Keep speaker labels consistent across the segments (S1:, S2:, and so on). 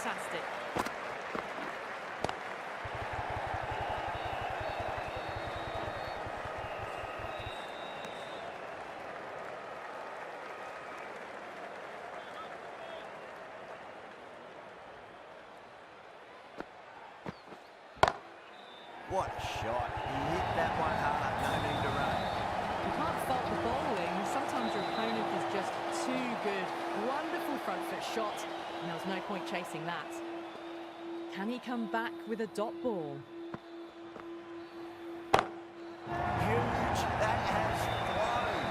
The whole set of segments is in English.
S1: Fantastic.
S2: What a shot. He hit that one hard. No need to run.
S1: You can't fault the bowling. Sometimes your opponent is just too good. Wonderful front foot shot, and there was no point chasing that. Can he come back with a dot ball?
S2: Huge. That has flown.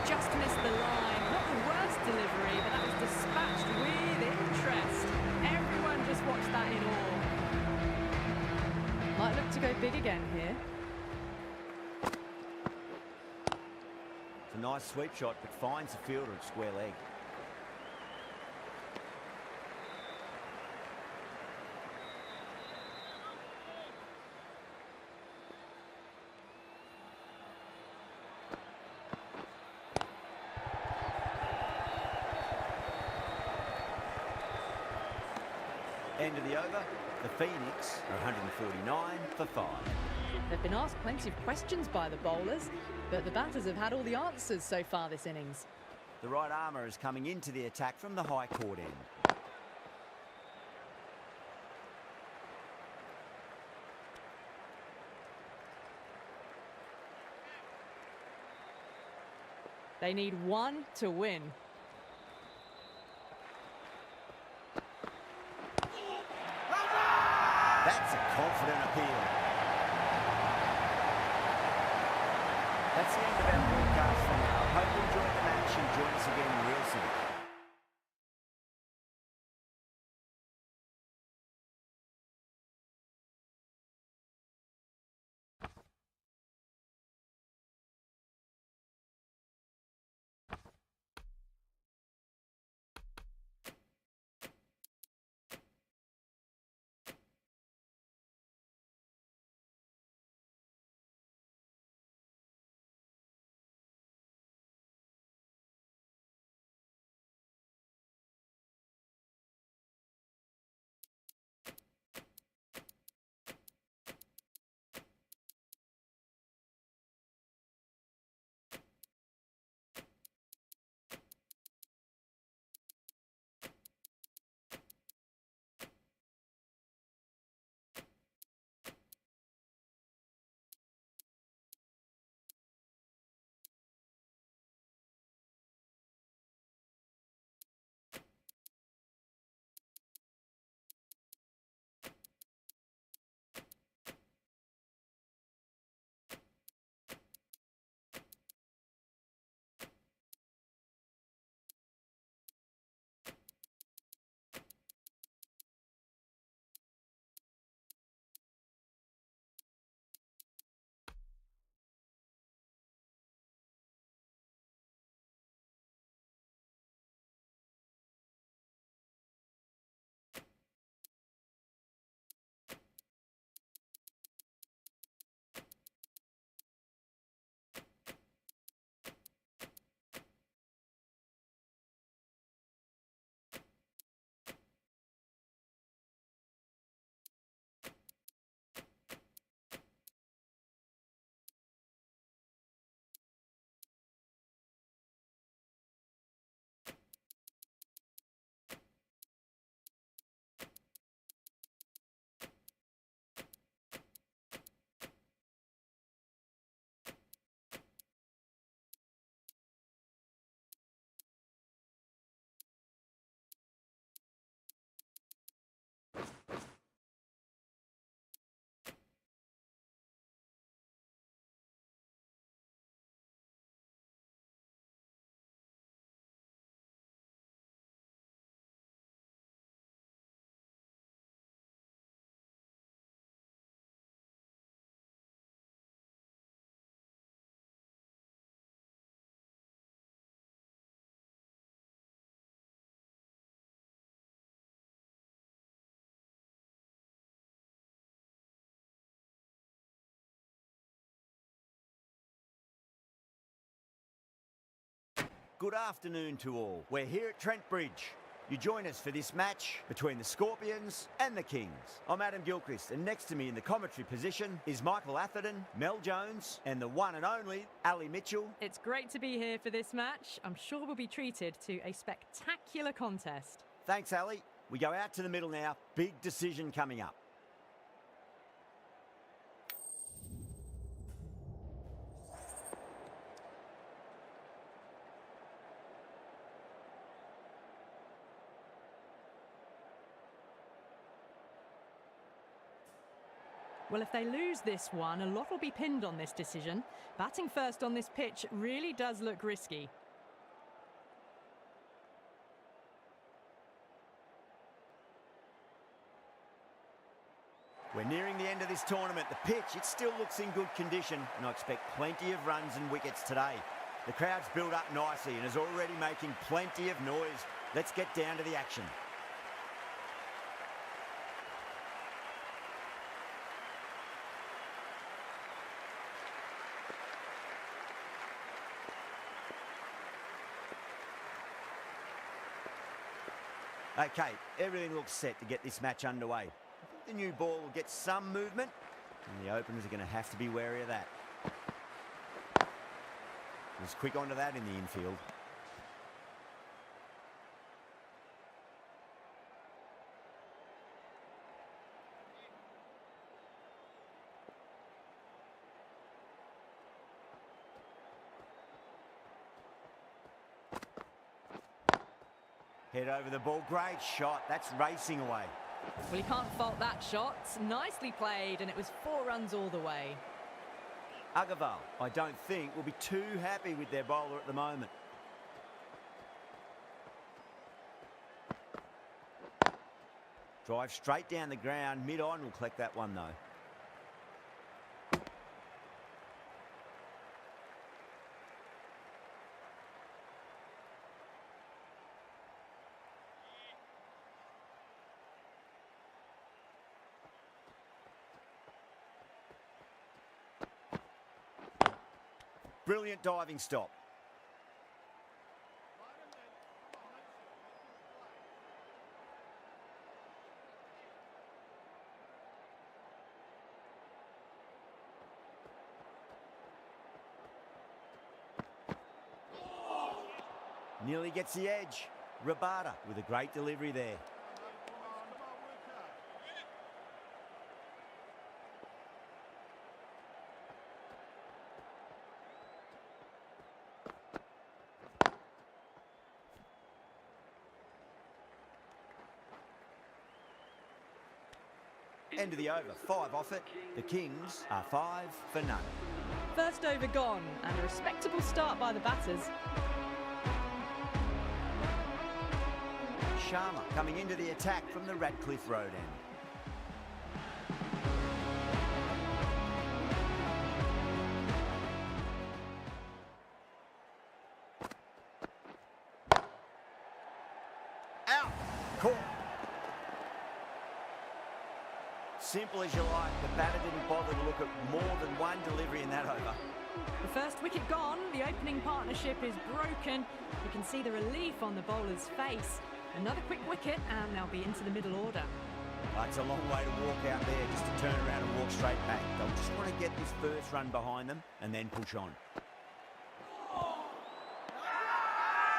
S1: Just missed the line. Not the worst delivery, but that was dispatched with interest. Everyone just watched that in awe. Might look to go big again here.
S2: It's a nice sweep shot, but finds the fielder at square leg. End of the over. The Phoenix are 149 for 5.
S1: They've been asked plenty of questions by the bowlers, but the batters have had all the answers so far this innings.
S2: The right armour is coming into the attack from the high court end.
S1: They need one to win.
S2: That's a confident appeal. That's the end of our broadcast for now. Hope you enjoyed the match and join us again real soon. Good afternoon to all. We're here at Trent Bridge. You join us for this match between the Scorpions and the Kings. I'm Adam Gilchrist, and next to me in the commentary position is Michael Atherton, Mel Jones, and the one and only Ali Mitchell.
S1: It's great to be here for this match. I'm sure we'll be treated to a spectacular contest.
S2: Thanks, Ali. We go out to the middle now. Big decision coming up.
S1: Well, if they lose this one, a lot will be pinned on this decision. Batting first on this pitch really does look risky.
S2: We're nearing the end of this tournament. The pitch, it still looks in good condition, and I expect plenty of runs and wickets today. The crowd's built up nicely and is already making plenty of noise. Let's get down to the action. Okay, everything looks set to get this match underway. I think the new ball will get some movement, and the openers are going to have to be wary of that. Was quick onto that in the infield. Head over the ball, great shot, that's racing away.
S1: Well, you can't fault that shot. Nicely played, and it was 4 runs all the way.
S2: Agarwal, I don't think, will be too happy with their bowler at the moment. Drive straight down the ground, mid-on will collect that one though. Brilliant diving stop. Nearly gets the edge. Rabada with a great delivery there. End of the over, 5 off it. The Kings are 5 for none.
S1: First over gone, and a respectable start by the batters.
S2: Sharma coming into the attack from the Radcliffe Road end. Out! Caught. Simple as you like, the batter didn't bother to look at more than one delivery in that over.
S1: The first wicket gone, the opening partnership is broken. You can see the relief on the bowler's face. Another quick wicket and they'll be into the middle order.
S2: It's a long way to walk out there just to turn around and walk straight back. They'll just want to get this first run behind them and then push on.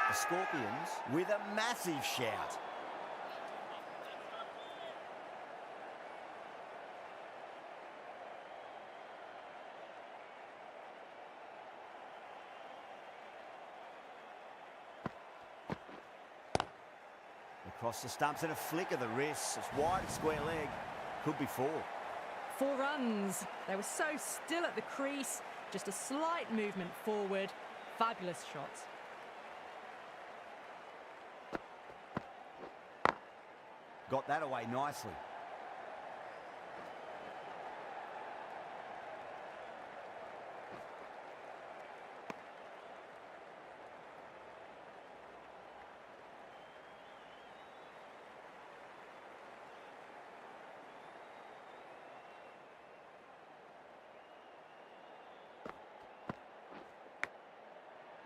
S2: The Scorpions with a massive shout. Across the stumps and a flick of the wrist. It's wide, square leg. Could be 4.
S1: 4 runs. They were so still at the crease. Just a slight movement forward. Fabulous shot.
S2: Got that away nicely.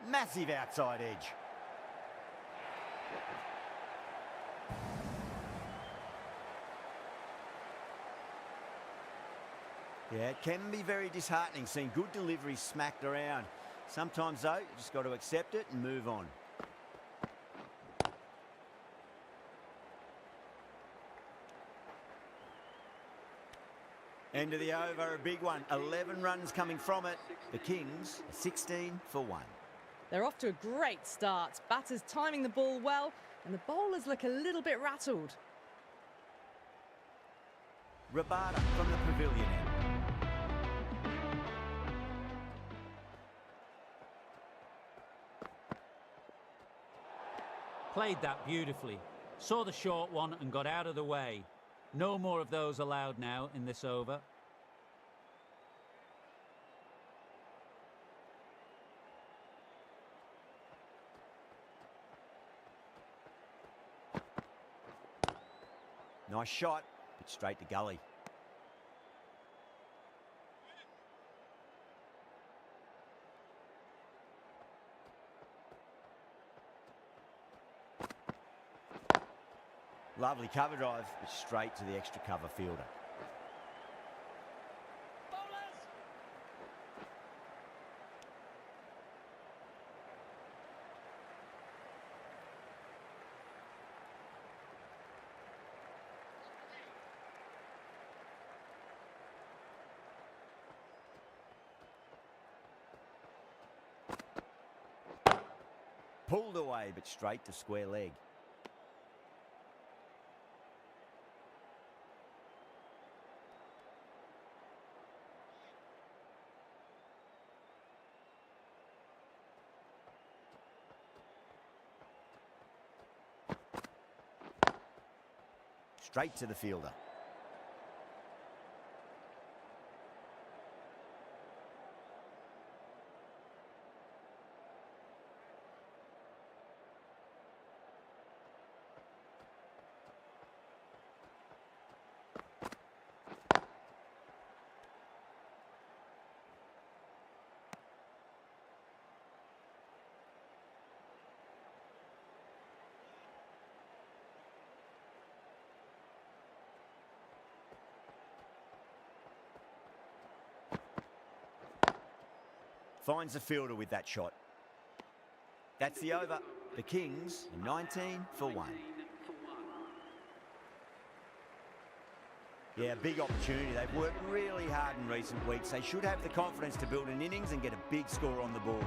S2: Massive outside edge. Yeah, it can be very disheartening seeing good deliveries smacked around. Sometimes, though, you just got to accept it and move on. End of the over, a big one. 11 runs coming from it. The Kings, 16 for 1.
S1: They're off to a great start. Batters timing the ball well, and the bowlers look a little bit rattled.
S2: Rabada from the pavilion end.
S3: Played that beautifully. Saw the short one and got out of the way. No more of those allowed now in this over.
S2: Nice shot, but straight to gully. Lovely cover drive, but straight to the extra cover fielder. Pulled away, but straight to square leg. Straight to the fielder. Finds the fielder with that shot. That's the over. The Kings, 19 for 1. Yeah, big opportunity. They've worked really hard in recent weeks. They should have the confidence to build an innings and get a big score on the board.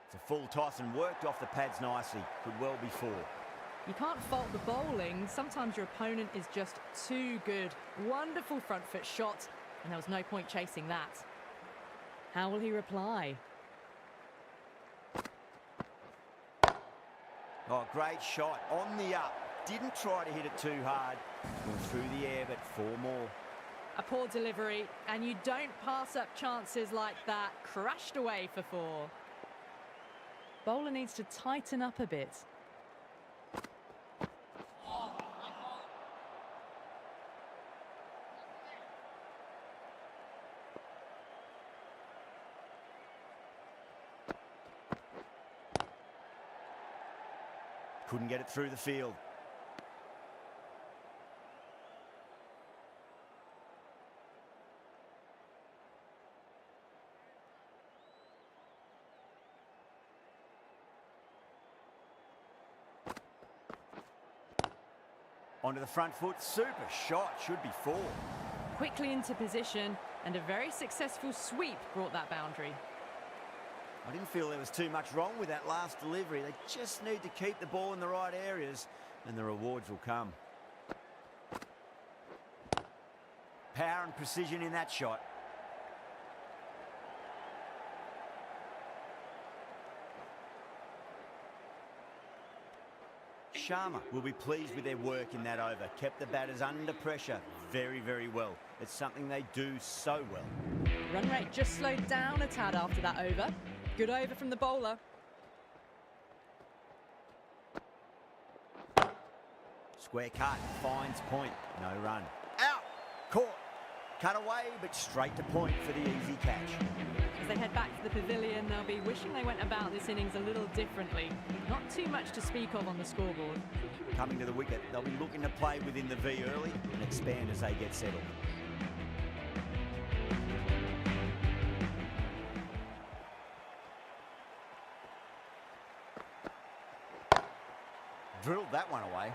S2: It's a full toss and worked off the pads nicely. Could well be 4.
S1: You can't fault the bowling. Sometimes your opponent is just too good. Wonderful front foot shot, and there was no point chasing that. How will he reply?
S2: Oh, great shot. On the up. Didn't try to hit it too hard. Went through the air, but 4 more.
S1: A poor delivery, and you don't pass up chances like that. Crashed away for 4. Bowler needs to tighten up a bit.
S2: Couldn't get it through the field. Onto the front foot, super shot, should be 4.
S1: Quickly into position, and a very successful sweep brought that boundary.
S2: I didn't feel there was too much wrong with that last delivery. They just need to keep the ball in the right areas, and the rewards will come. Power and precision in that shot. Sharma will be pleased with their work in that over. Kept the batters under pressure very, very well. It's something they do so well.
S1: Run rate just slowed down a tad after that over. Good over from the bowler.
S2: Square cut, finds point, no run. Out, caught. Cut away, but straight to point for the easy catch.
S1: As they head back to the pavilion, they'll be wishing they went about this innings a little differently. Not too much to speak of on the scoreboard.
S2: Coming to the wicket, they'll be looking to play within the V early and expand as they get settled. Drilled that one away.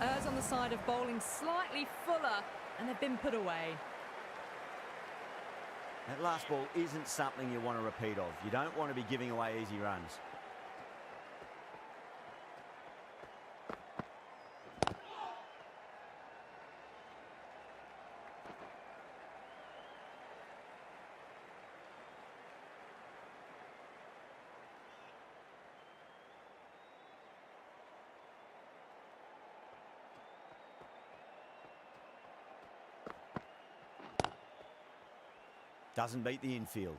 S1: Ers on the side of bowling slightly fuller, and they've been put away.
S2: That last ball isn't something you want to repeat of. You don't want to be giving away easy runs. Doesn't beat the infield.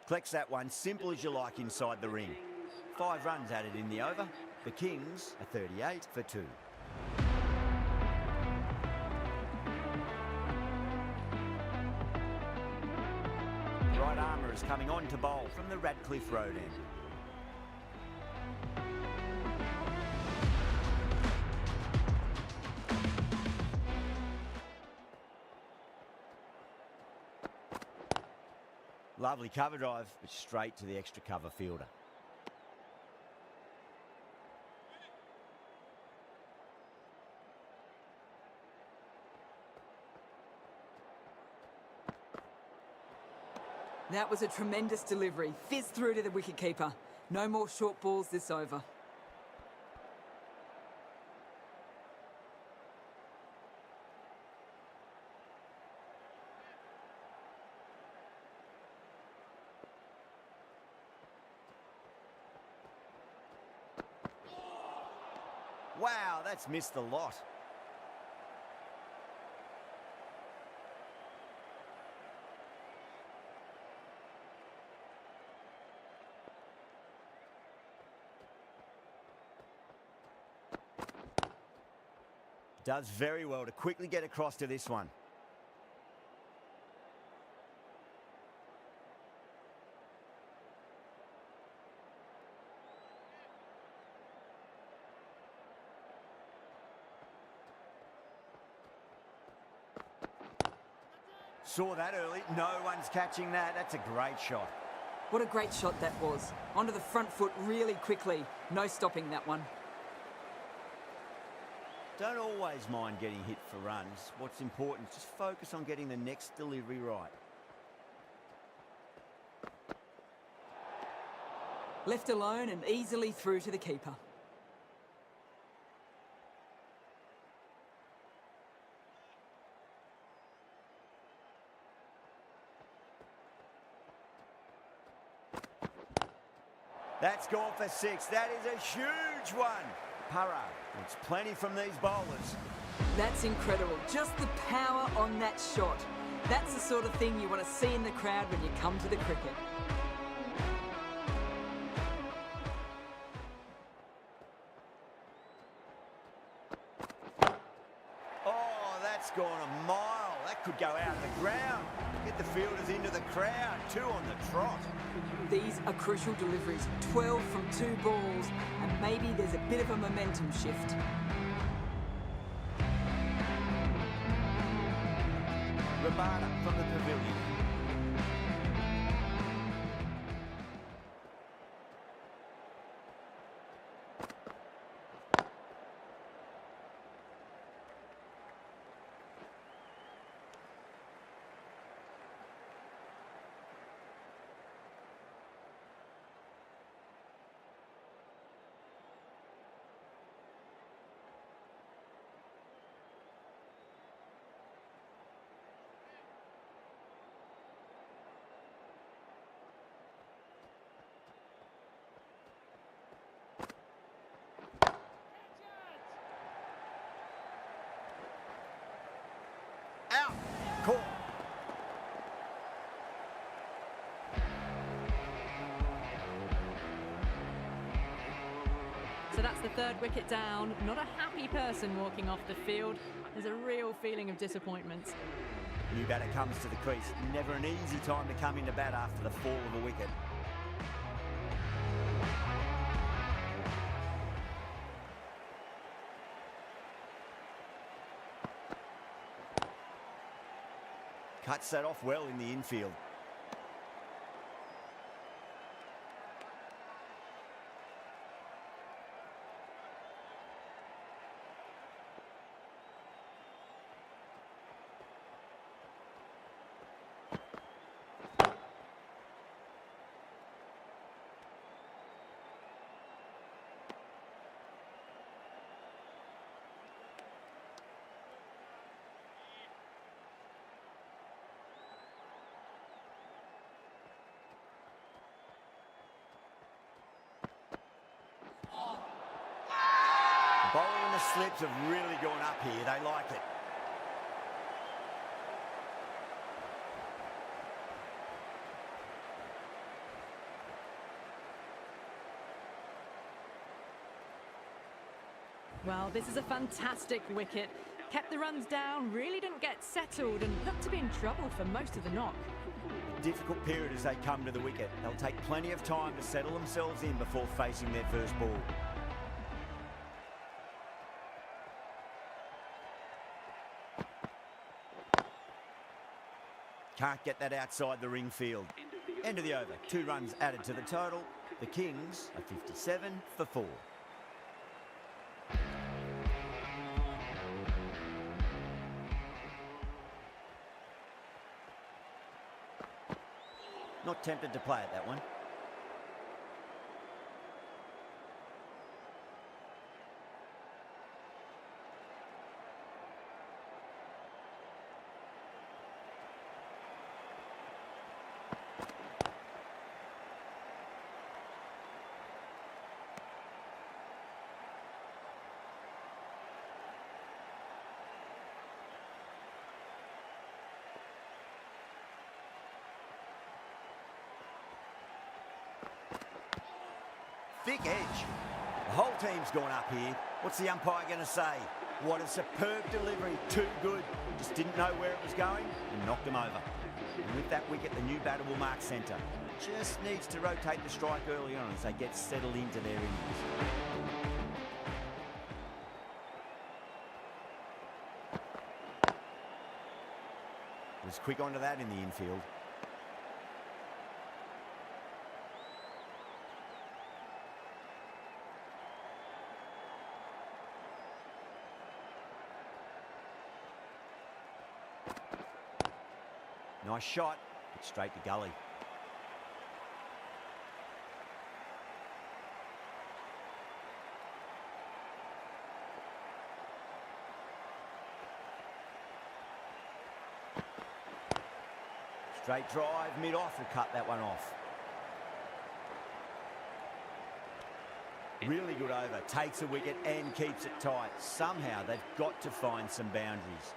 S2: Collects that one, simple as you like inside the ring. 5 runs added in the over. The Kings are 38 for 2. Right armour is coming on to bowl from the Radcliffe Road end. Lovely cover drive, but straight to the extra cover fielder.
S4: That was a tremendous delivery. Fizzed through to the wicketkeeper. No more short balls this over.
S2: Wow, that's missed the lot. Does very well to quickly get across to this one. Saw that early. No one's catching that. That's a great shot.
S4: What a great shot that was. Onto the front foot really quickly. No stopping that one.
S2: Don't always mind getting hit for runs. What's important is just focus on getting the next delivery right.
S4: Left alone and easily through to the keeper.
S2: That's gone for 6. That is a huge one. Para wants plenty from these bowlers.
S4: That's incredible. Just the power on that shot. That's the sort of thing you want to see in the crowd when you come to the cricket.
S2: Oh, that's gone a mile. That could go out of the ground. Get the fielders into the crowd. 2 on the trot.
S4: These are crucial deliveries. 12 from 2 balls, and maybe there's a bit of a momentum shift.
S2: Ramada from the pavilion.
S1: third wicket down. Not a happy person walking off the field. There's a real feeling of disappointment.
S2: New batter comes to the crease. Never an easy time to come into bat after the fall of a wicket. Cuts that off well in the infield. Bowling the slips have really gone up here. They like it.
S1: Well, this is a fantastic wicket. Kept the runs down, really didn't get settled and looked to be in trouble for most of the knock.
S2: Difficult period as they come to the wicket. They'll take plenty of time to settle themselves in before facing their first ball. Can't get that outside the ring field. End of the over. 2 runs added to the total. The Kings are 57 for 4. Not tempted to play at that one. Thick edge. The whole team's gone up here. What's the umpire going to say? What a superb delivery. Too good. Just didn't know where it was going and knocked him over. And with that wicket, the new batter will mark centre. Just needs to rotate the strike early on as they get settled into their innings. Was quick onto that in the infield. Nice shot, but straight to gully. Straight drive, mid-off will cut that one off. Really good over, takes a wicket and keeps it tight. Somehow they've got to find some boundaries.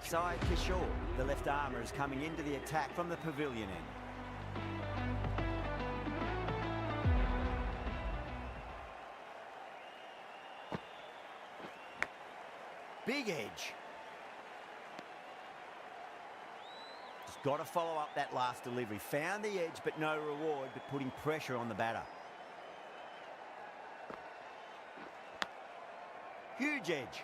S2: Side Kishore, the left armour, is coming into the attack from the pavilion end. Big edge. Just got to follow up that last delivery. Found the edge, but no reward, but putting pressure on the batter. Huge edge.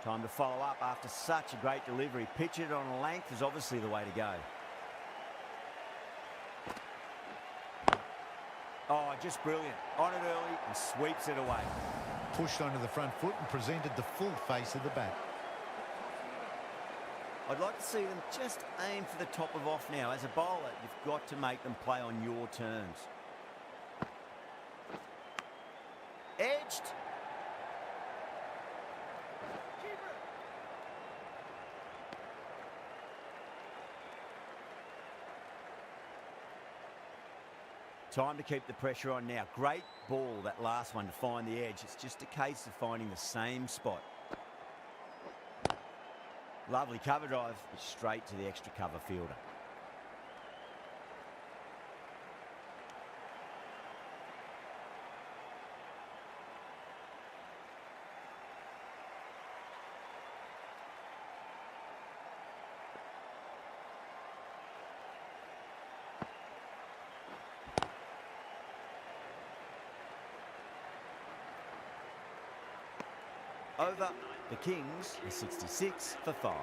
S2: Time to follow up after such a great delivery. Pitch it on a length is obviously the way to go. Oh, just brilliant. On it early and sweeps it away.
S5: Pushed onto the front foot and presented the full face of the bat.
S2: I'd like to see them just aim for the top of off now. As a bowler, you've got to make them play on your terms. Edged. Time to keep the pressure on now. Great ball, that last one, to find the edge. It's just a case of finding the same spot. Lovely cover drive, but straight to the extra cover fielder. Over. The Kings are 66 for 5.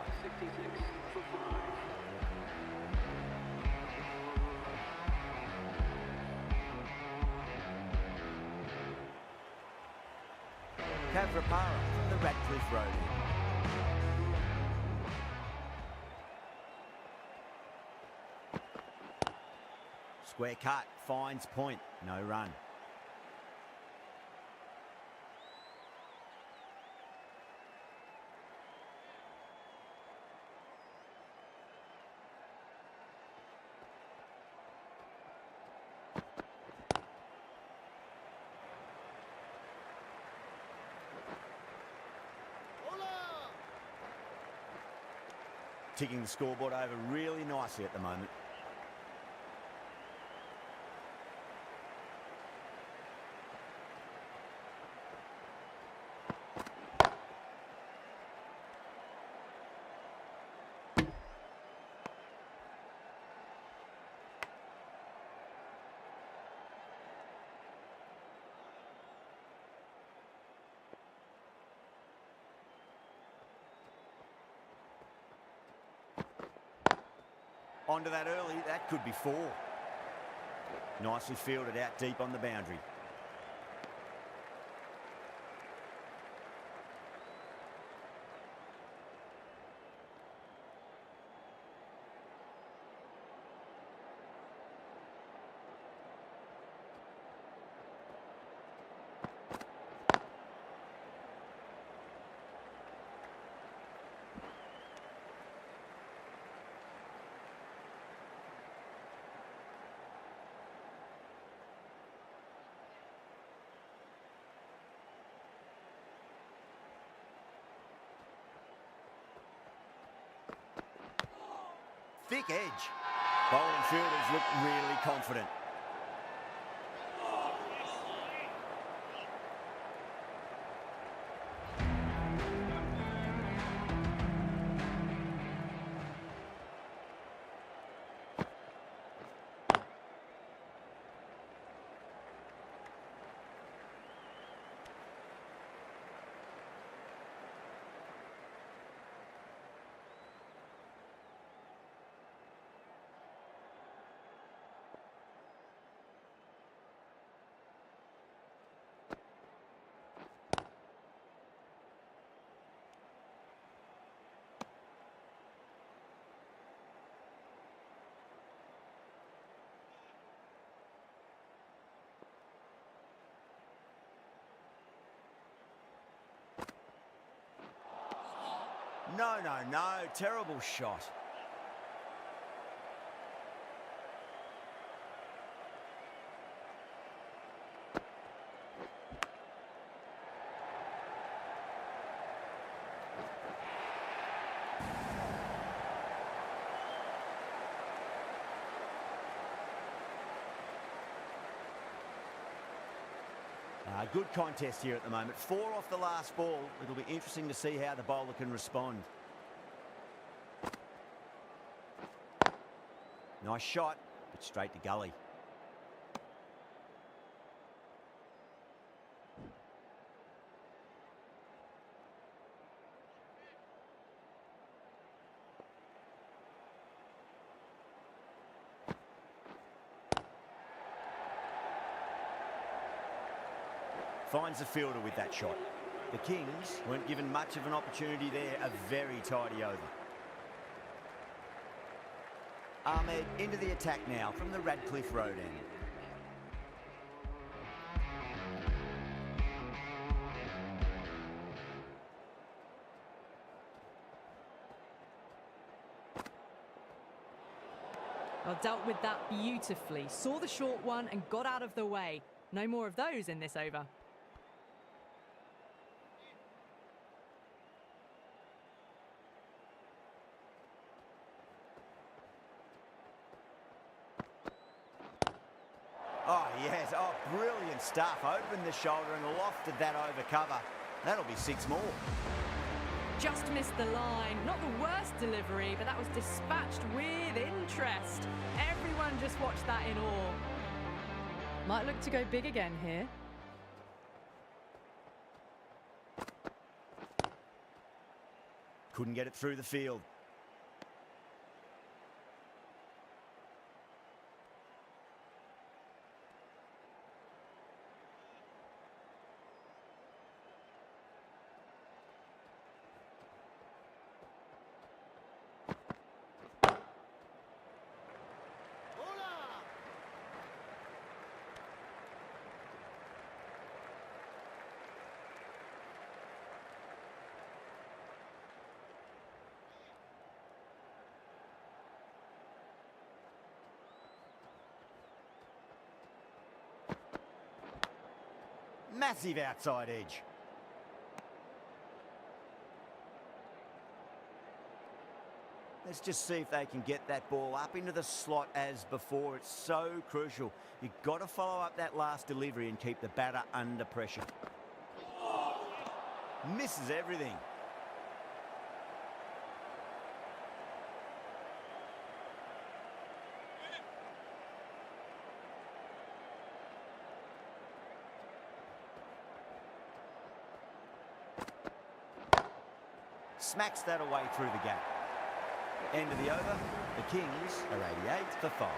S2: Cavrapara from the Radcliffe Road end. Square cut, finds point, no run. Ticking the scoreboard over really nicely at the moment. Onto that early, that could be 4. Nicely fielded out deep on the boundary. Thick edge. Bowling fielders look really confident. No, no, no. Terrible shot. Good contest here at the moment. 4 off the last ball. It'll be interesting to see how the bowler can respond. Nice shot, but straight to gully. Finds the fielder with that shot. The Kings weren't given much of an opportunity there. A very tidy over. Ahmed into the attack now from the Radcliffe Road end.
S1: Well, dealt with that beautifully. Saw the short one and got out of the way. No more of those in this over.
S2: Oh, yes. Oh, brilliant stuff. Opened the shoulder and lofted that over cover. That'll be 6 more.
S1: Just missed the line. Not the worst delivery, but that was dispatched with interest. Everyone just watched that in awe. Might look to go big again here.
S2: Couldn't get it through the field. Massive outside edge. Let's just see if they can get that ball up into the slot as before. It's so crucial. You've got to follow up that last delivery and keep the batter under pressure. Misses everything. Smacks that away through the gap. End of the over. The Kings are 88 for 5.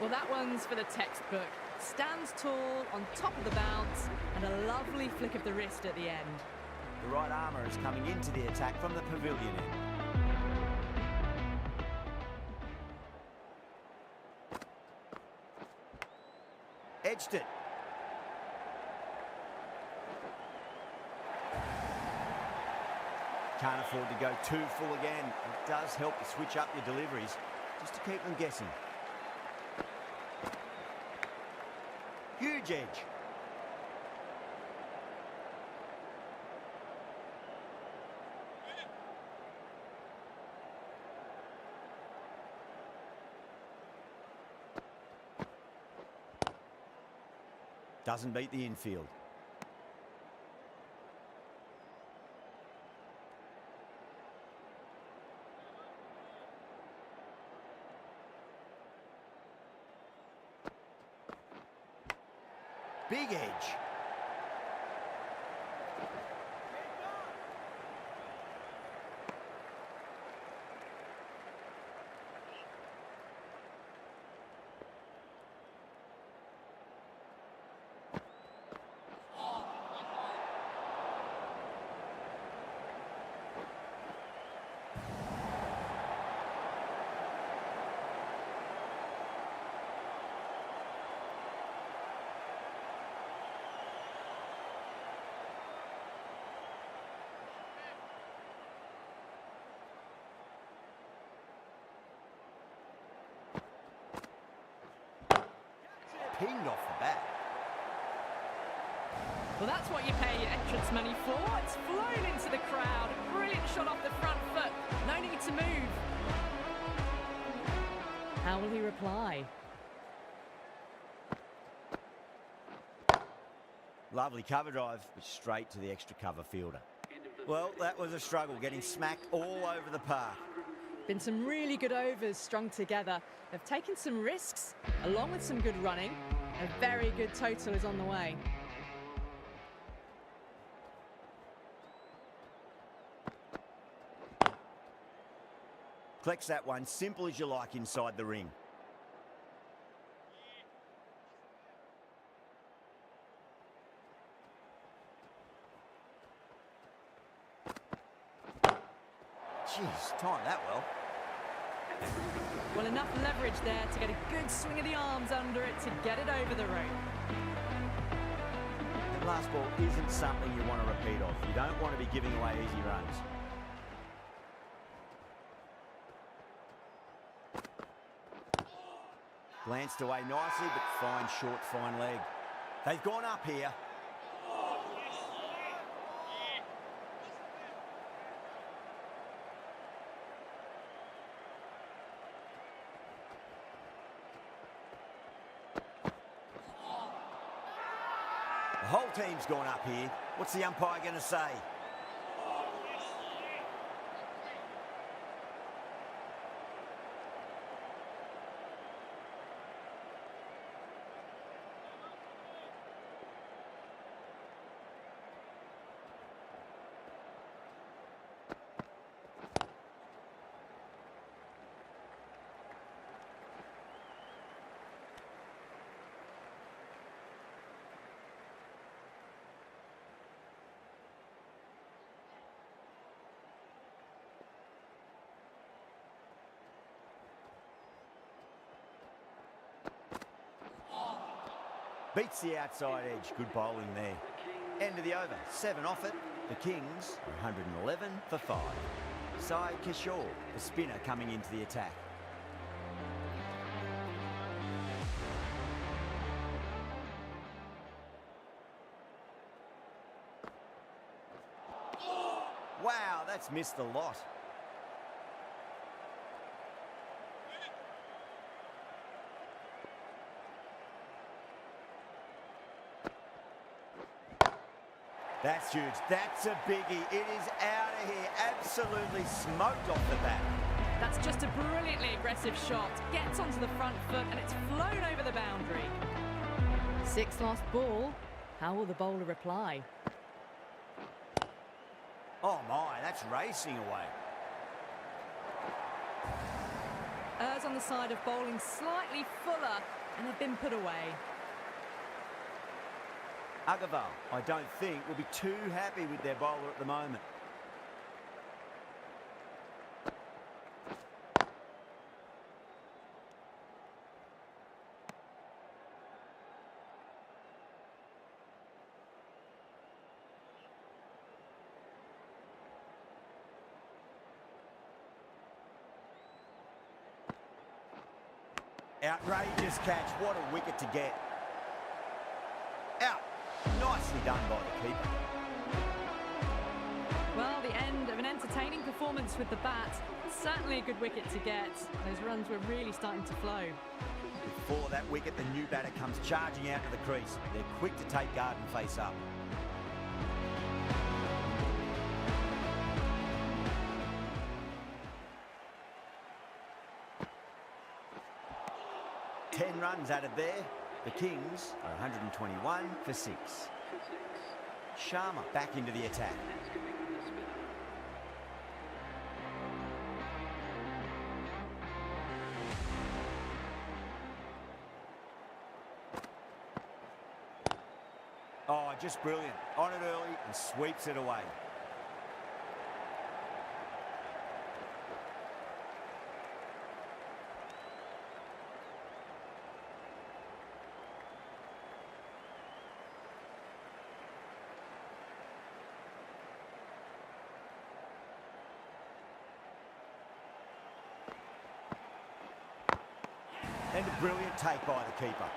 S1: Well, that one's for the textbook. Stands tall, on top of the bounce, and a lovely flick of the wrist at the end.
S2: The right armour is coming into the attack from the pavilion end. Edged it. Can't afford to go too full again. It does help to switch up your deliveries, just to keep them guessing. Huge edge. Doesn't beat the infield. Big edge. Pinged off the bat.
S1: Well, that's what you pay your entrance money for. It's flown into the crowd. A brilliant shot off the front foot. No need to move. How will he reply?
S2: Lovely cover drive, but straight to the extra cover fielder. Well, that was a struggle, getting smacked all over the park.
S1: Been some really good overs strung together. They've taken some risks, along with some good running. A very good total is on the way.
S2: Collects that one, simple as you like inside the ring. Jeez, timed that well.
S1: Well, enough leverage there to get a good swing of the arms under it to get it over the rope.
S2: That last ball isn't something you want to repeat of. You don't want to be giving away easy runs. Glanced away nicely, but fine short, fine leg. They've gone up here. The whole team's gone up here. What's the umpire going to say? Beats the outside edge. Good bowling there. End of the over. 7 off it. The Kings are 111 for 5. Sai Kishore, the spinner, coming into the attack. Wow, that's missed a lot. That's huge. That's a biggie. It is out of here. Absolutely smoked off the bat.
S1: That's just a brilliantly aggressive shot. Gets onto the front foot and it's flown over the boundary. 6 lost ball. How will the bowler reply?
S2: Oh my, that's racing away.
S1: Errs on the side of bowling slightly fuller and have been put away.
S2: Agarwal, I don't think, will be too happy with their bowler at the moment. Outrageous catch. What a wicket to get. Out. Nicely done by the keeper.
S1: Well, the end of an entertaining performance with the bat. Certainly a good wicket to get. Those runs were really starting to flow.
S2: Before that wicket, the new batter comes charging out to the crease. They're quick to take guard and face up. Ten runs added there. The Kings are 121 for 6. Sharma back into the attack. Oh, just brilliant. On it early and sweeps it away. And a brilliant take by the keeper.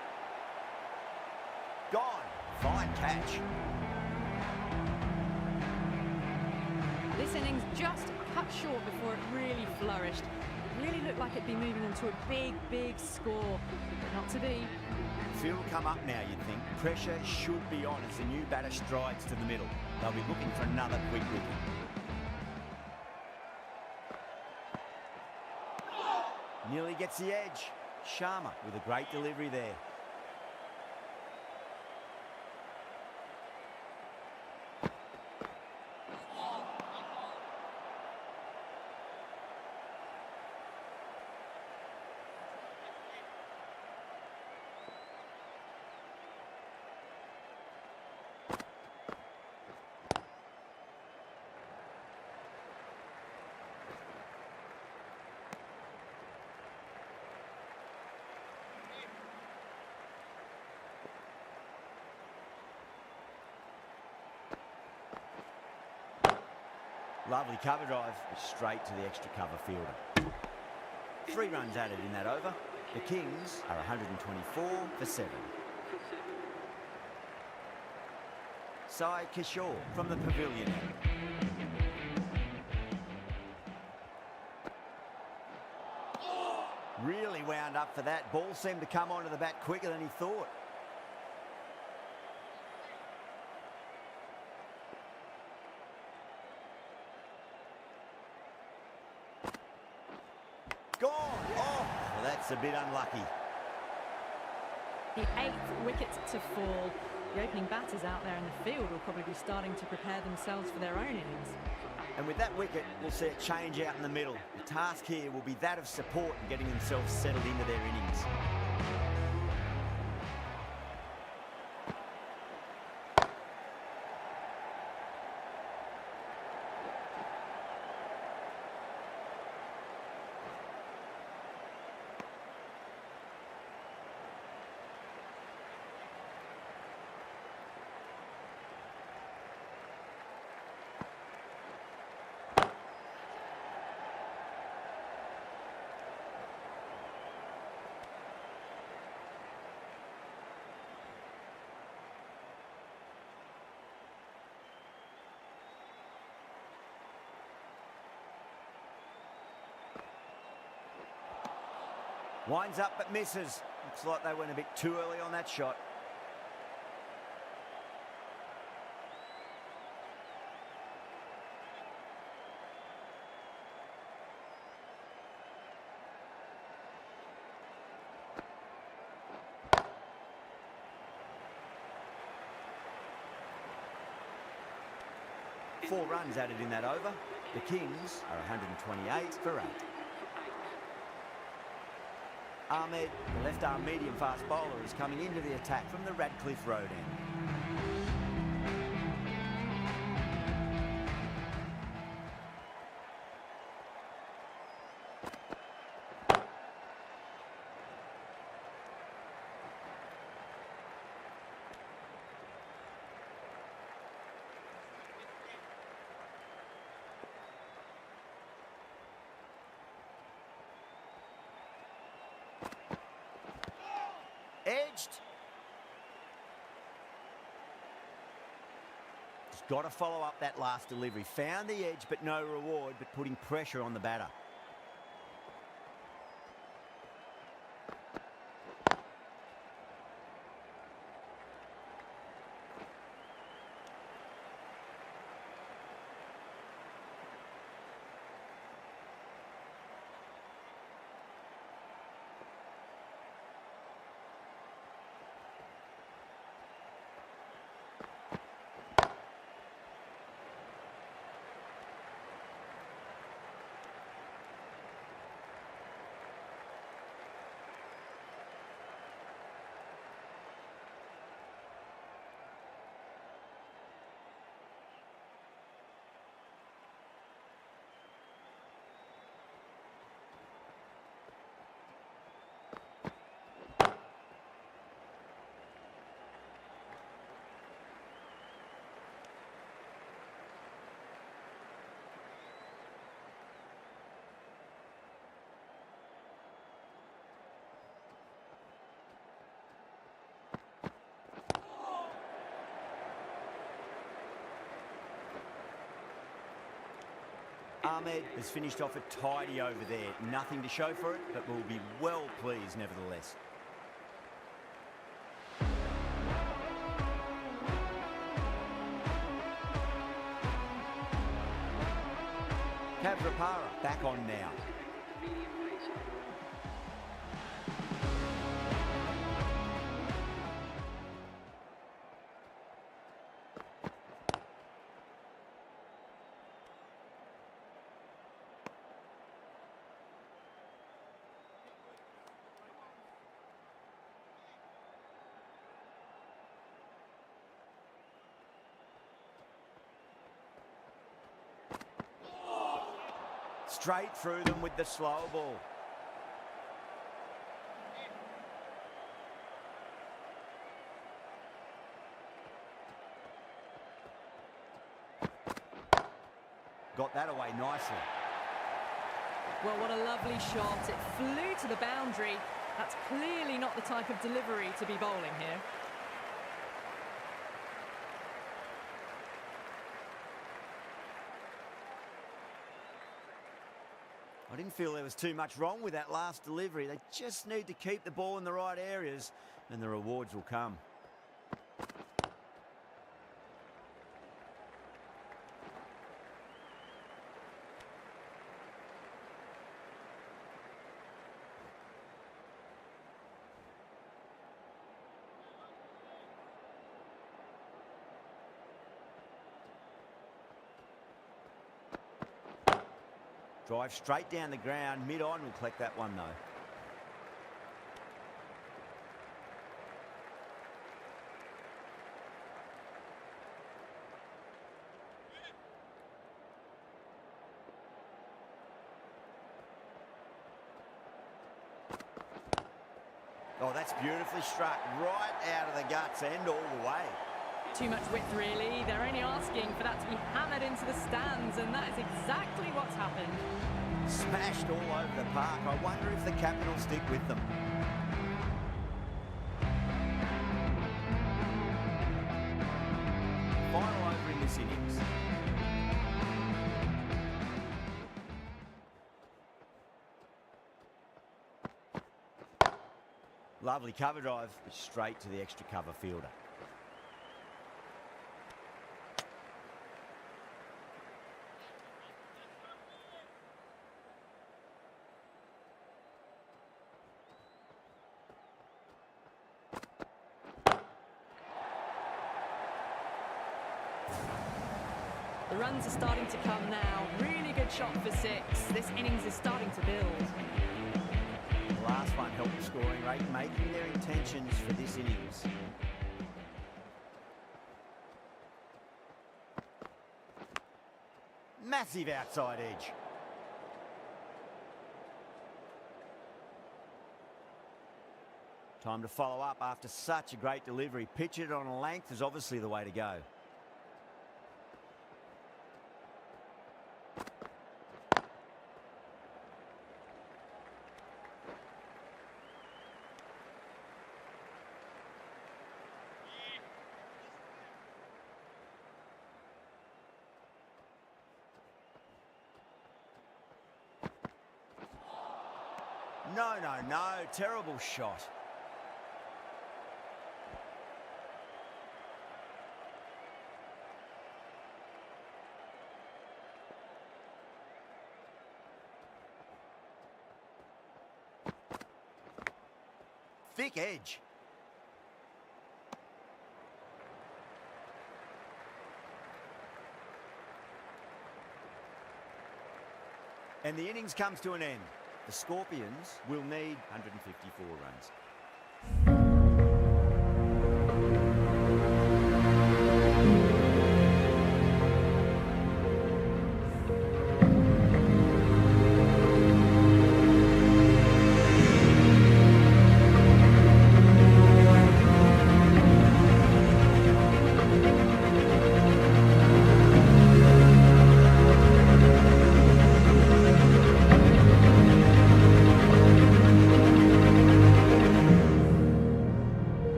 S2: Gone. Fine catch.
S1: This innings just cut short before it really flourished. It really looked like it'd be moving on to a big, big score, but not to be.
S2: Field will come up now, you'd think. Pressure should be on as the new batter strides to the middle. They'll be looking for another quick wicket. Nearly gets the edge. Sharma with a great delivery there. Lovely cover drive, straight to the extra cover fielder. 3 runs added in that over. The Kings are 124 for 7. Sai Kishore from the pavilion end. Really wound up for that. Ball seemed to come onto the bat quicker than he thought. Gone! Oh, well, that's a bit unlucky.
S1: The 8th wicket to fall. The opening batters out there in the field will probably be starting to prepare themselves for their own innings.
S2: And with that wicket, we'll see a change out in the middle. The task here will be that of support and getting themselves settled into their innings. Winds up but misses. Looks like they went a bit too early on that shot. Four runs added in that over. The Kings are 128 for 8. Ahmed, the left-arm medium-fast bowler, is coming into the attack from the Radcliffe Road end. Edged. Just got to follow up that last delivery. Found the edge, but no reward, but putting pressure on the batter. Ahmed has finished off a tidy over there. Nothing to show for it, but will be well pleased nevertheless. Kavrapara back on now. Straight through them with the slow ball. Got that away nicely.
S1: Well, what a lovely shot. It flew to the boundary. That's clearly not the type of delivery to be bowling here.
S2: I didn't feel there was too much wrong with that last delivery. They just need to keep the ball in the right areas and the rewards will come. Drive straight down the ground, mid-on, will collect that one though. Oh, that's beautifully struck, right out of the guts and all the way.
S1: Too much width, really. They're only asking for that to be hammered into the stands, and that is exactly what's happened.
S2: Smashed all over the park. I wonder if the captain will stick with them. Final over in this innings. Lovely cover drive, but straight to the extra cover fielder.
S1: The runs are starting to come now. Really good shot for 6. This innings is starting to build.
S2: The last one helped the scoring rate, making their intentions for this innings. Massive outside edge. Time to follow up after such a great delivery. Pitch it on a length is obviously the way to go. No, terrible shot. Thick edge. And the innings comes to an end. The Scorpions will need 154 runs.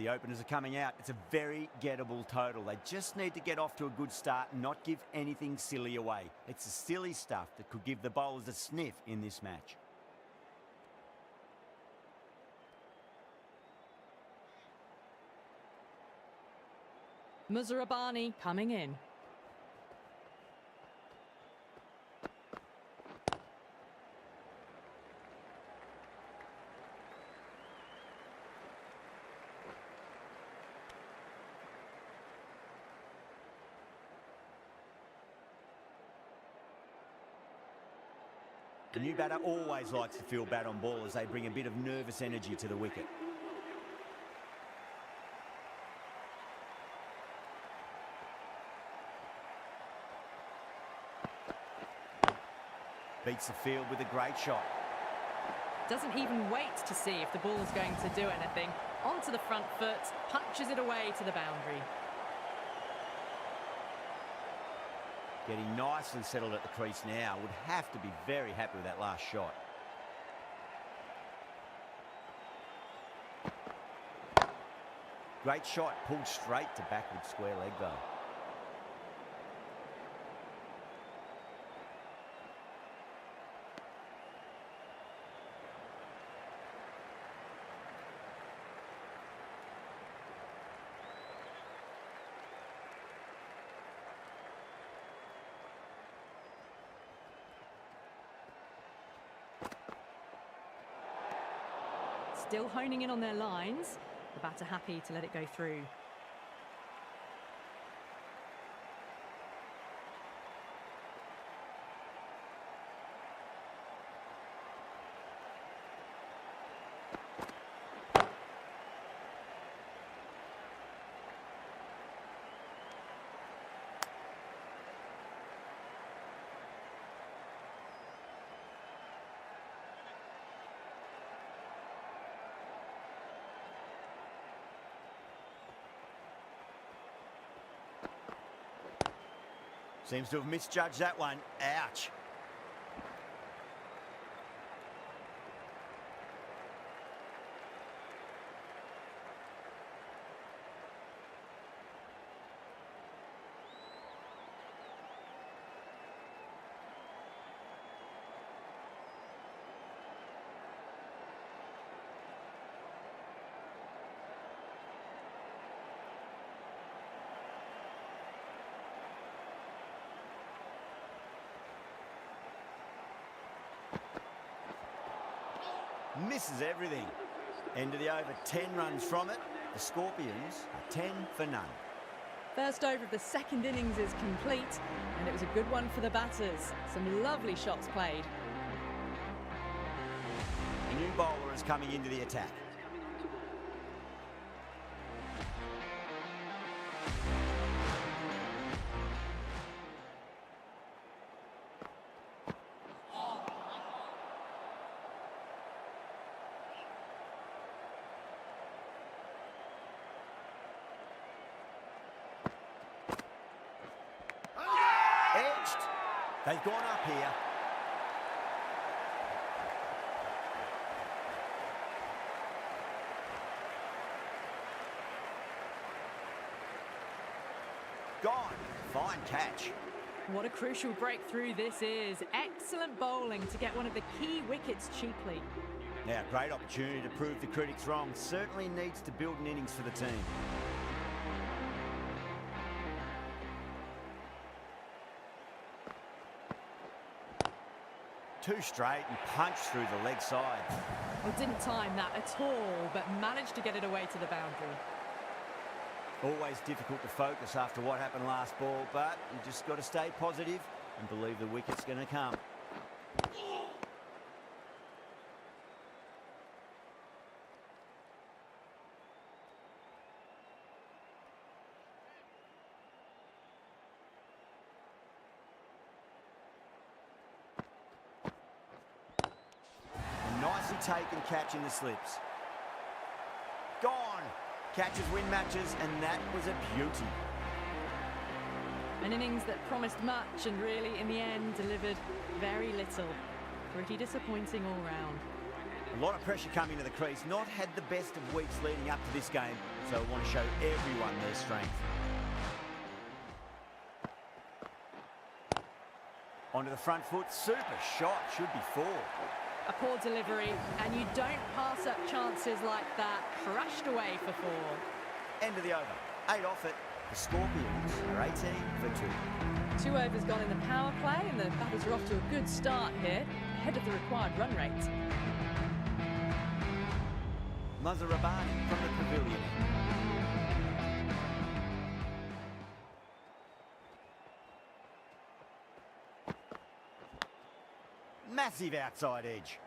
S2: The openers are coming out. It's a very gettable total. They just need to get off to a good start and not give anything silly away. It's the silly stuff that could give the bowlers a sniff in this match.
S1: MotherBoard coming in.
S2: The new batter always likes to feel bat on ball as they bring a bit of nervous energy to the wicket. Beats the field with a great shot.
S1: Doesn't even wait to see if the ball's going to do anything. Onto the front foot, punches it away to the boundary.
S2: Getting nicely settled at the crease now. Would have to be very happy with that last shot. Great shot, pulled straight to backward square leg though.
S1: Still honing in on their lines. The batter happy to let it go through.
S2: Seems to have misjudged that one. Ouch. Misses everything. End of the over, 10 runs from it. The Scorpions are 10 for none.
S1: First over of the second innings is complete, and it was a good one for the batters. Some lovely shots played.
S2: A new bowler is coming into the attack. Edged. They've gone up here. Gone. Fine catch.
S1: What a crucial breakthrough this is. Excellent bowling to get one of the key wickets cheaply.
S2: Now, great opportunity to prove the critics wrong. Certainly needs to build an innings for the team. Two straight and punched through the leg side.
S1: Well, didn't time that at all, but managed to get it away to the boundary.
S2: Always difficult to focus after what happened last ball, but you just got to stay positive and believe the wicket's going to come. A nicely taken catch in the slips. Gone. Catches win matches, and that was a beauty.
S1: An innings that promised much and really, in the end, delivered very little. Pretty disappointing all round.
S2: A lot of pressure coming to the crease. Not had the best of weeks leading up to this game, so I want to show everyone their strength. Onto the front foot. Super shot. Should be 4.
S1: A poor delivery, and you don't pass up chances like that. Crashed away for 4.
S2: End of the over. 8 off it. The Scorpions are 18 for 2.
S1: 2 overs gone in the power play, and the batters are off to a good start here, ahead of the required run rate.
S2: MotherBoard from the pavilion. Massive outside edge.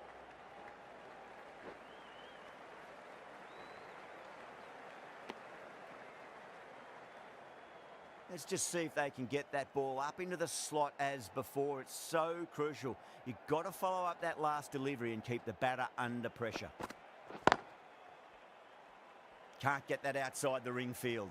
S2: Let's just see if they can get that ball up into the slot as before. It's so crucial. You've got to follow up that last delivery and keep the batter under pressure. Can't get that outside the ring field.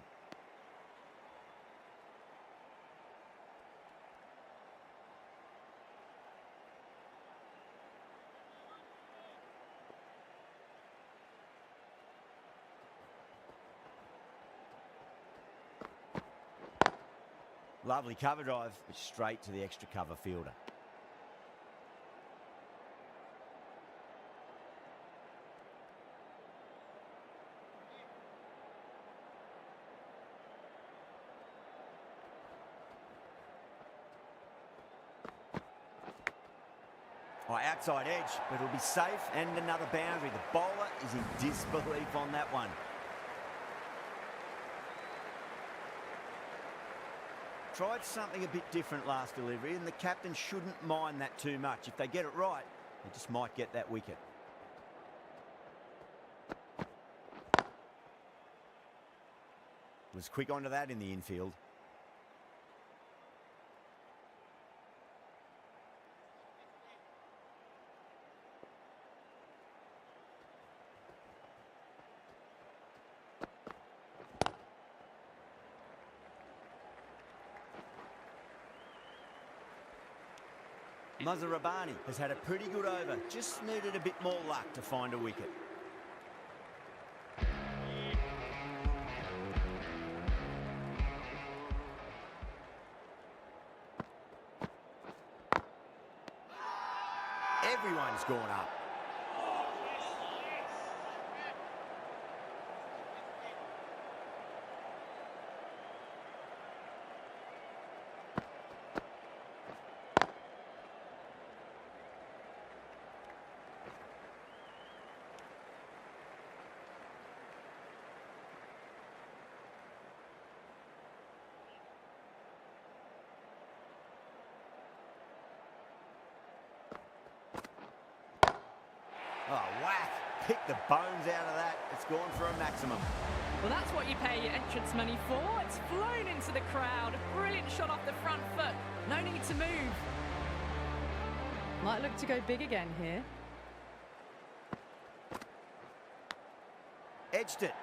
S2: Lovely cover drive, but straight to the extra cover fielder. Oh, outside edge, but it'll be safe and another boundary. The bowler is in disbelief on that one. Tried something a bit different last delivery, and the captain shouldn't mind that too much. If they get it right, they just might get that wicket. Was quick onto that in the infield. MotherBoard has had a pretty good over, just needed a bit more luck to find a wicket. Everyone's gone up. Oh, whack. Pick the bones out of that. It's gone for a maximum.
S1: Well, that's what you pay your entrance money for. It's flown into the crowd. A brilliant shot off the front foot. No need to move. Might look to go big again here.
S2: Edged it.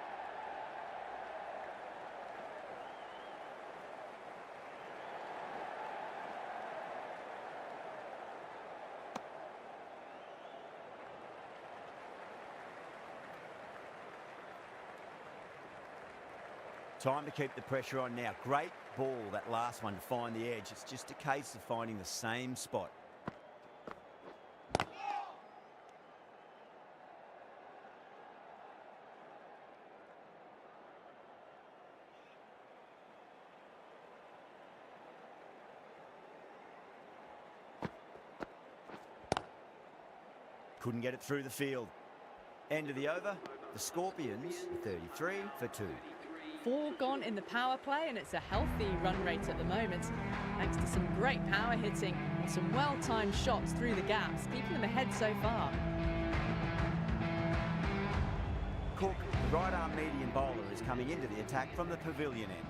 S2: Time to keep the pressure on now. Great ball, that last one, to find the edge. It's just a case of finding the same spot. Couldn't get it through the field. End of the over. The Scorpions, 33 for 2.
S1: 4 gone in the power play, and it's a healthy run rate at the moment, thanks to some great power hitting and some well-timed shots through the gaps, keeping them ahead so far.
S2: Cook, the right-arm medium bowler, is coming into the attack from the pavilion end.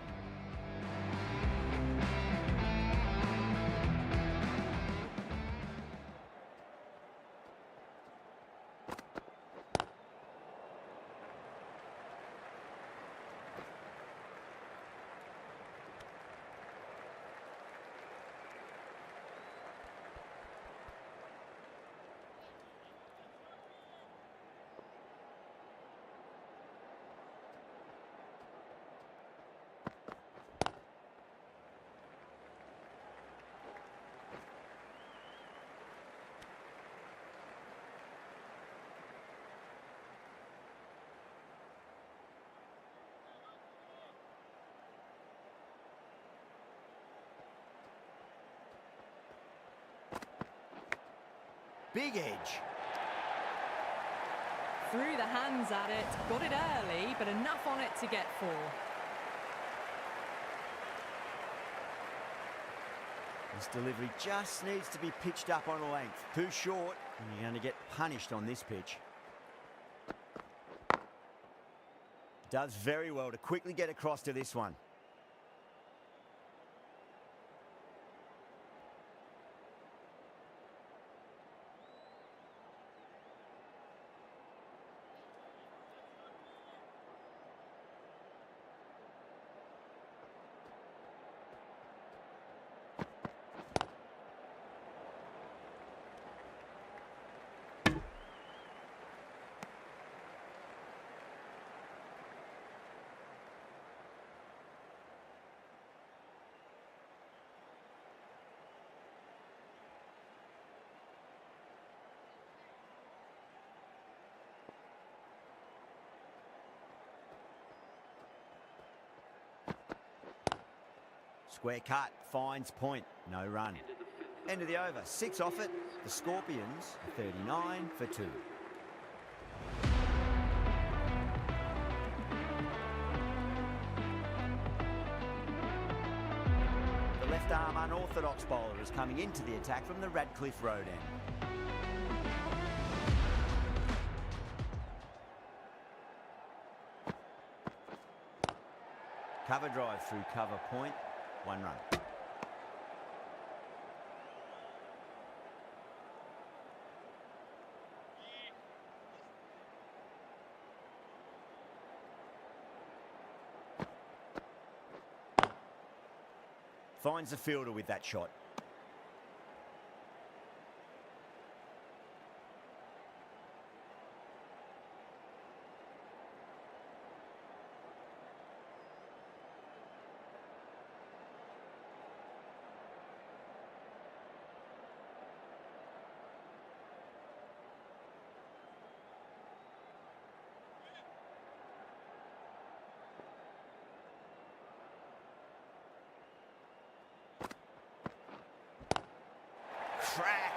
S2: Big edge.
S1: Threw the hands at it, got it early, but enough on it to get 4.
S2: This delivery just needs to be pitched up on a length. Too short, and you're going to get punished on this pitch. Does very well to quickly get across to this one. Square cut, finds point, no run. End of the over, 6 off it. The Scorpions, 39 for 2. The left arm unorthodox bowler is coming into the attack from the Radcliffe Road end. Cover drive through cover point, 1 run. Finds the fielder with that shot. Crack.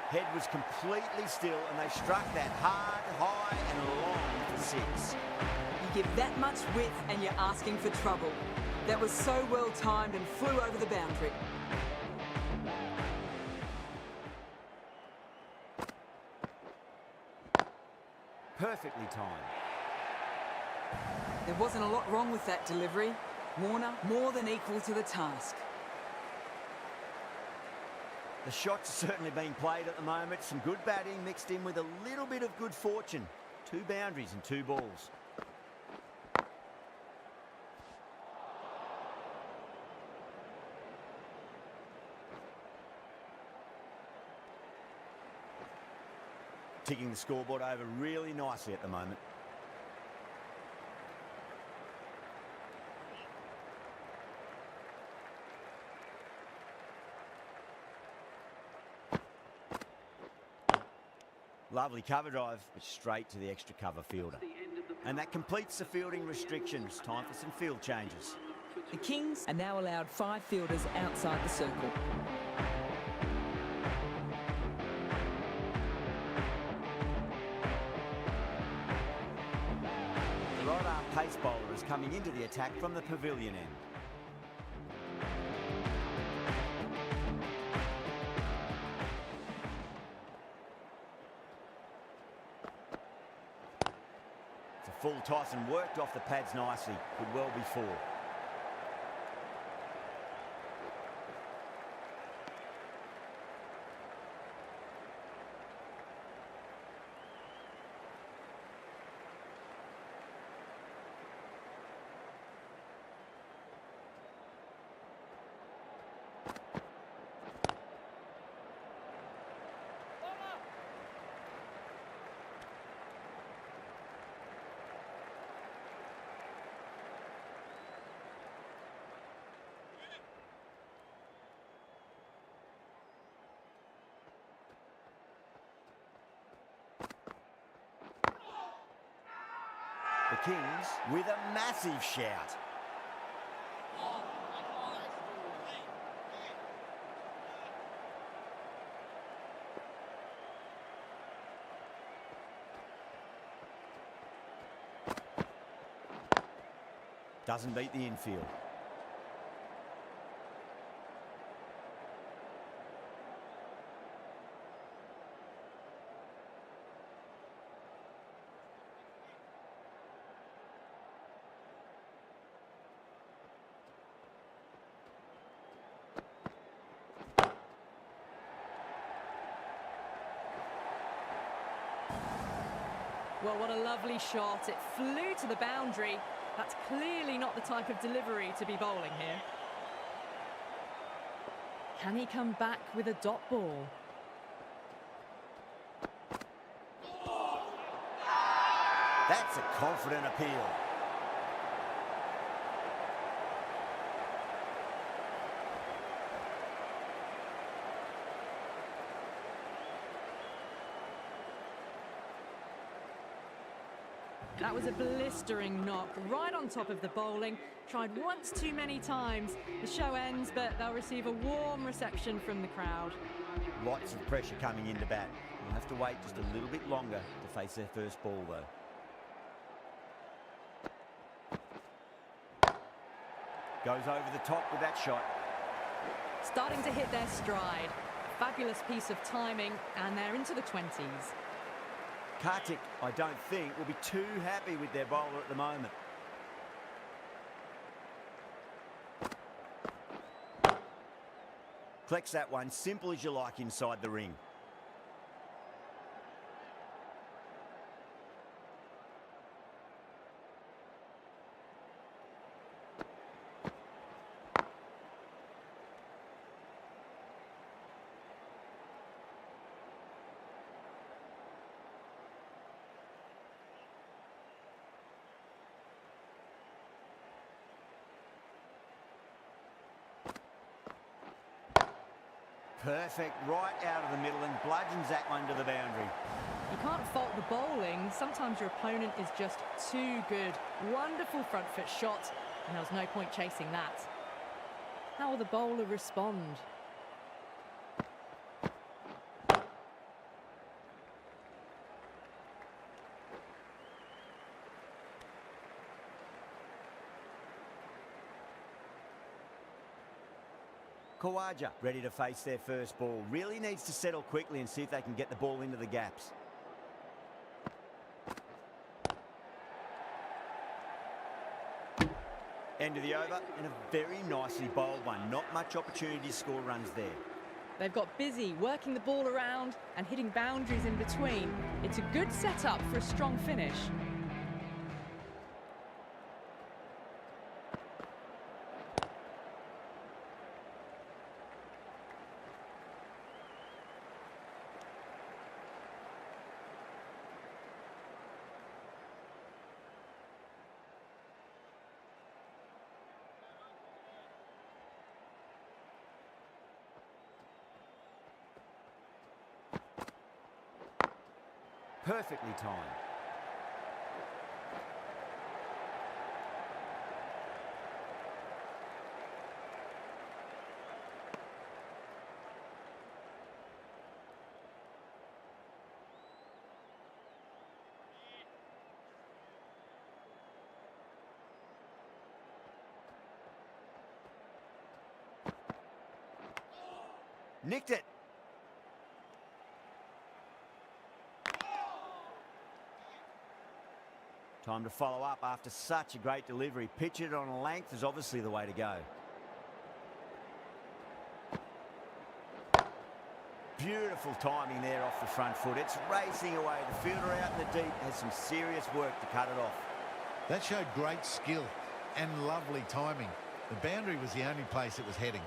S2: Head was completely still and they struck that hard, high and long for 6.
S4: You give that much width and you're asking for trouble. That was so well timed and flew over the boundary.
S2: Perfectly timed.
S4: There wasn't a lot wrong with that delivery. Warner more than equal to the task.
S2: The shot's certainly being played at the moment. Some good batting mixed in with a little bit of good fortune. 2 boundaries and 2 balls. Ticking the scoreboard over really nicely at the moment. Lovely cover drive, but straight to the extra cover fielder. And that completes the fielding restrictions. Time for some field changes.
S4: The Kings are now allowed 5 fielders outside the circle.
S2: The right arm pace bowler is coming into the attack from the pavilion end. Full toss and worked off the pads nicely. Could well be 4. The Kings with a massive shout. Doesn't beat the infield.
S1: Well, what a lovely shot. It flew to the boundary. That's clearly not the type of delivery to be bowling here. Can he come back with a dot ball?
S2: That's a confident appeal.
S1: That was a blistering knock, right on top of the bowling. Tried once too many times. The show ends, but they'll receive a warm reception from the crowd.
S2: Lots of pressure coming into bat. You'll have to wait just a little bit longer to face their first ball, though. Goes over the top with that shot.
S1: Starting to hit their stride. Fabulous piece of timing, and they're into the 20s.
S2: Kartik, I don't think, will be too happy with their bowler at the moment. Collects that one, simple as you like inside the ring. Perfect, right out of the middle and bludgeons that one to the boundary.
S1: You can't fault the bowling. Sometimes your opponent is just too good. Wonderful front foot shot, and there was no point chasing that. How will the bowler respond?
S2: Khawaja ready to face their first ball. Really needs to settle quickly and see if they can get the ball into the gaps. End of the over, and a very nicely bowled one. Not much opportunity to score runs there.
S1: They've got busy working the ball around and hitting boundaries in between. It's a good setup for a strong finish.
S2: Perfectly timed. Nicked it. Time to follow up after such a great delivery. Pitch it on a length is obviously the way to go. Beautiful timing there off the front foot. It's racing away. The fielder out in the deep has some serious work to cut it off.
S5: That showed great skill and lovely timing. The boundary was the only place it was heading.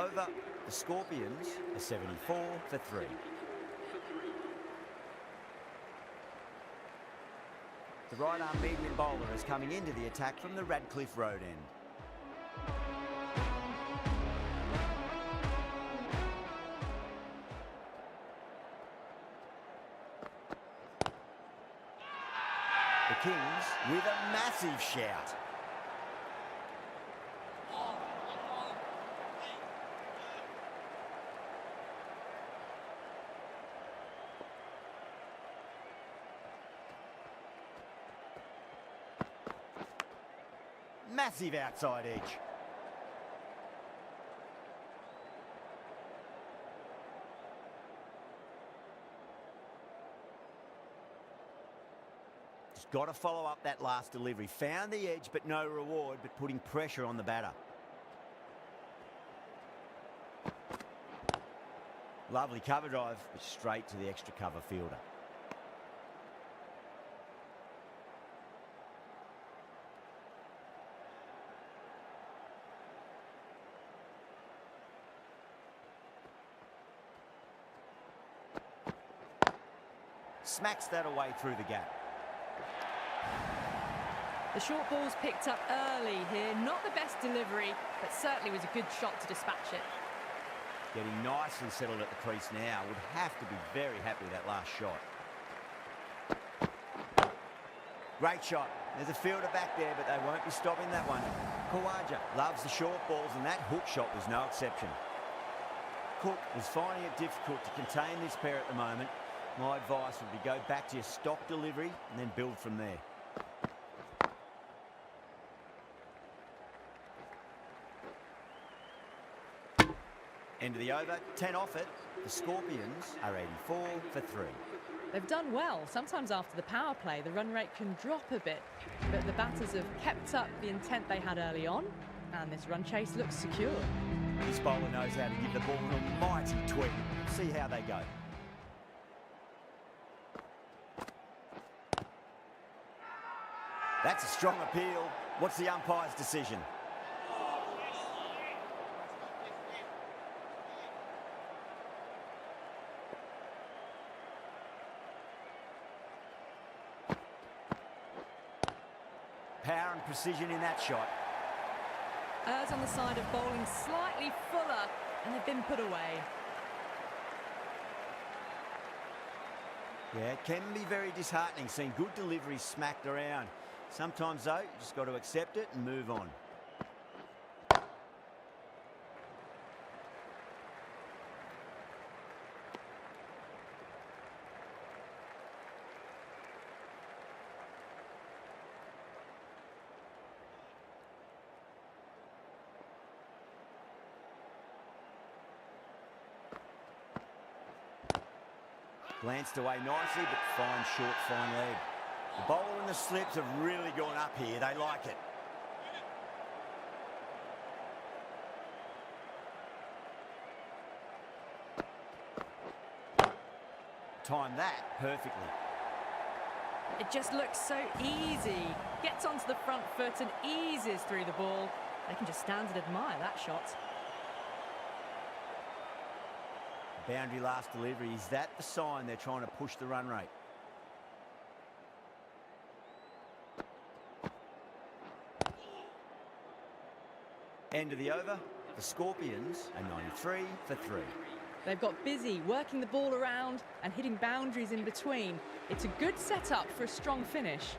S2: Over, the Scorpions are 74 for 3. The right-arm medium bowler is coming into the attack from the Radcliffe Road end. The Kings with a massive shout. Massive outside edge. Just got to follow up that last delivery. Found the edge, but no reward, but putting pressure on the batter. Lovely cover drive, but straight to the extra cover fielder. Smacks that away through the gap.
S1: The short ball's picked up early here. Not the best delivery, but certainly was a good shot to dispatch it.
S2: Getting nicely settled at the crease now. Would have to be very happy with that last shot. Great shot. There's a fielder back there, but they won't be stopping that one. Khawaja loves the short balls, and that hook shot was no exception. Cook is finding it difficult to contain this pair at the moment. My advice would be go back to your stock delivery and then build from there. End of the over, 10 off it. The Scorpions are 84 for 3.
S1: They've done well. Sometimes after the power play, the run rate can drop a bit, but the batters have kept up the intent they had early on, and this run chase looks secure.
S2: This bowler knows how to give the ball an almighty tweak. See how they go. That's a strong appeal. What's the umpire's decision? Power and precision in that shot.
S1: Errs on the side of bowling slightly fuller, and they've been put away.
S2: Yeah, it can be very disheartening seeing good deliveries smacked around. Sometimes, though, you just got to accept it and move on. Glanced away nicely, but fine short, fine leg. The bowler and the slips have really gone up here. They like it. Timed that perfectly.
S1: It just looks so easy. Gets onto the front foot and eases through the ball. They can just stand and admire that shot.
S2: Boundary last delivery. Is that the sign they're trying to push the run rate? End of the over. The Scorpions are 93 for 3.
S1: They've got busy working the ball around and hitting boundaries in between. It's a good setup for a strong finish.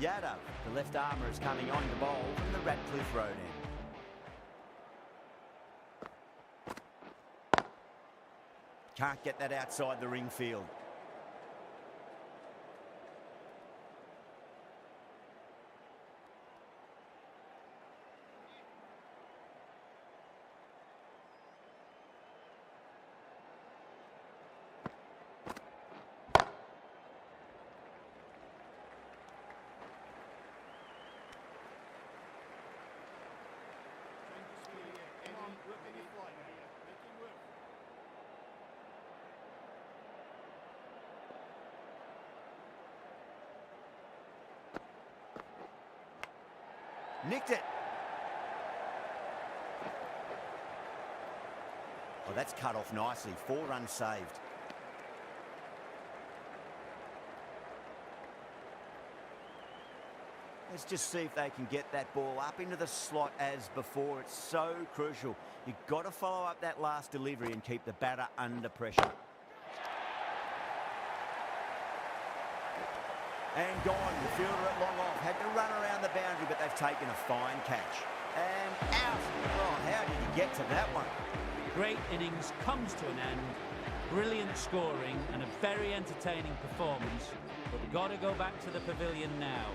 S2: Yadav, the left armour, is coming on to bowl from the Radcliffe Road end. Can't get that outside the ring field. Nicked it. Oh, that's cut off nicely. 4 runs saved. Let's just see if they can get that ball up into the slot as before. It's so crucial. You've got to follow up that last delivery and keep the batter under pressure. And gone. The fielder at long off. Had to run around the boundary, but they've taken a fine catch. And out. Oh, how did he get to that one?
S3: Great innings comes to an end. Brilliant scoring and a very entertaining performance. But we've got to go back to the pavilion now.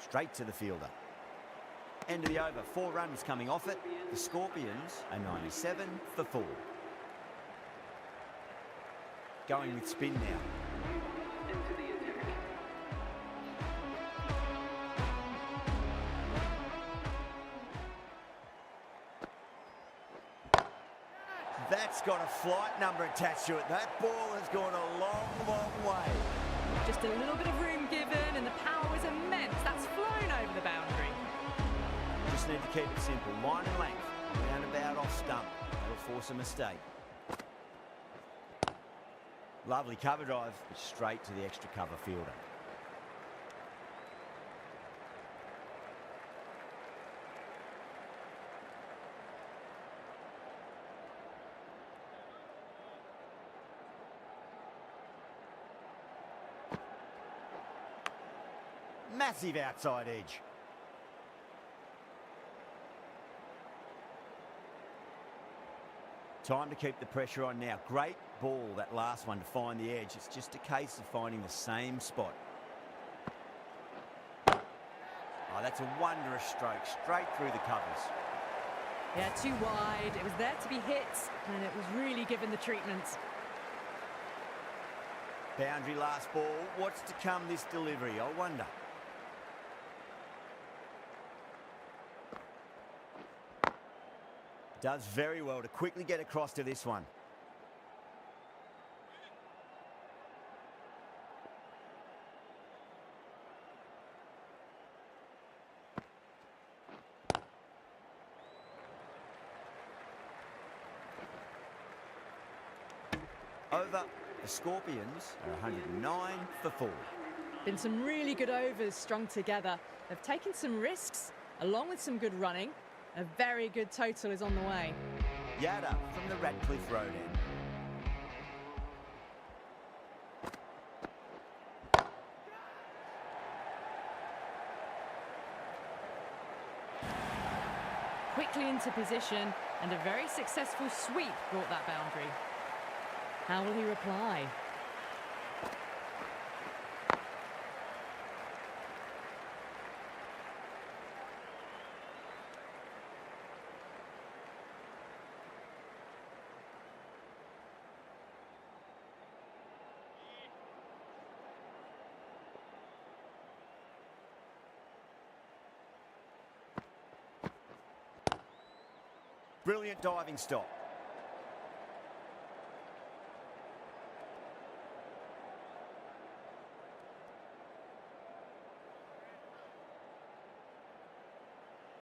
S2: Straight to the fielder. End of the over. 4 runs coming off it. The Scorpions are 97 for 4. Going with spin now. That's got a flight number attached to it. That ball has gone a long, long way.
S1: Just a little bit of room given, and the power was immense. That's flown over the boundary.
S2: Just need to keep it simple. Line and length. Roundabout off stump. That'll force a mistake. Lovely cover drive, but straight to the extra cover fielder. Massive outside edge. Time to keep the pressure on now. Great ball, that last one, to find the edge. It's just a case of finding the same spot. Oh, that's a wondrous stroke, straight through the covers.
S1: Yeah, too wide. It was there to be hit, and it was really given the treatment.
S2: Boundary last ball. What's to come this delivery, I wonder. Does very well to quickly get across to this one. Over. The Scorpions are 109 for 4.
S1: Been some really good overs strung together. They've taken some risks, along with some good running. A very good total is on the way.
S2: Yada from the Radcliffe Road end.
S1: Quickly into position, and a very successful sweep brought that boundary. How will he reply?
S2: Brilliant diving stop.